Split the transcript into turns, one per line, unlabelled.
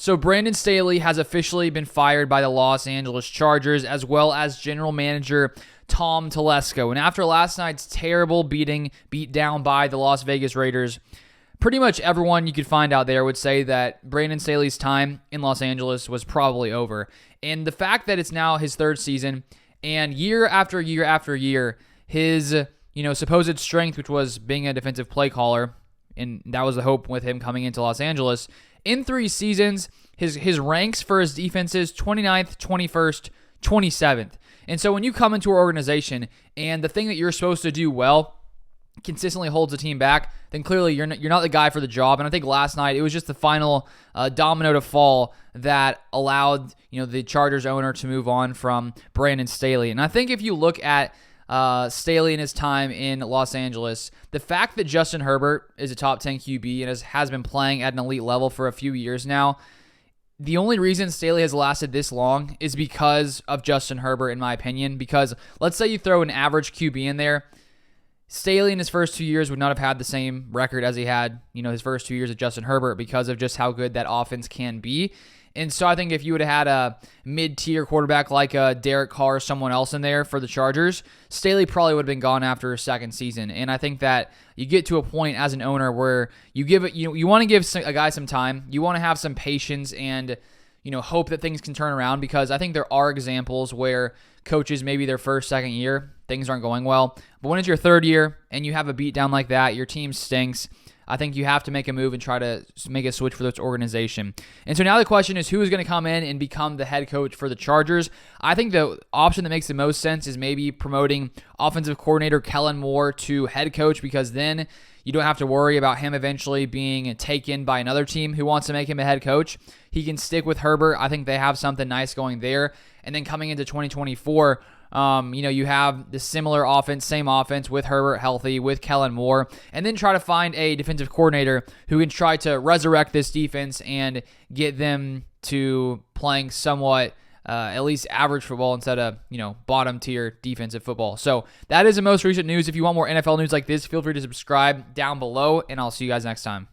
So Brandon Staley has officially been fired by the Los Angeles Chargers, as well as general manager Tom Telesco. And after last night's terrible beat down by the Las Vegas Raiders, pretty much everyone you could find out there would say that Brandon Staley's time in Los Angeles was probably over. And the fact that it's now his third season, and year after year after year, his supposed strength, which was being a defensive play caller, and that was the hope with him coming into Los Angeles. In 3 seasons, his ranks for his defenses, 29th, 21st, 27th. And so when you come into our organization and the thing that you're supposed to do well consistently holds the team back, then clearly you're not the guy for the job. And I think last night it was just the final domino to fall that allowed the Chargers owner to move on from Brandon Staley. And I think if you look at Staley and his time in Los Angeles, the fact that Justin Herbert is a top 10 QB and has been playing at an elite level for a few years now, the only reason Staley has lasted this long is because of Justin Herbert, in my opinion. Because let's say you throw an average QB in there, Staley in his first 2 years would not have had the same record as he had, his first 2 years of Justin Herbert, because of just how good that offense can be. And so I think if you would have had a mid-tier quarterback like Derek Carr or someone else in there for the Chargers, Staley probably would have been gone after his second season. And I think that you get to a point as an owner where you want to give a guy some time. You want to have some patience and hope that things can turn around, because I think there are examples where coaches, maybe their first, second year, things aren't going well. But when it's your third year and you have a beatdown like that, your team stinks, I think you have to make a move and try to make a switch for this organization. And so now the question is, who is going to come in and become the head coach for the Chargers? I think the option that makes the most sense is maybe promoting offensive coordinator Kellen Moore to head coach, because then you don't have to worry about him eventually being taken by another team who wants to make him a head coach. He can stick with Herbert. I think they have something nice going there. And then coming into 2024, you have the similar offense, same offense with Herbert healthy, with Kellen Moore, and then try to find a defensive coordinator who can try to resurrect this defense and get them to playing somewhat at least average football instead of, bottom tier defensive football. So that is the most recent news. If you want more NFL news like this, feel free to subscribe down below, and I'll see you guys next time.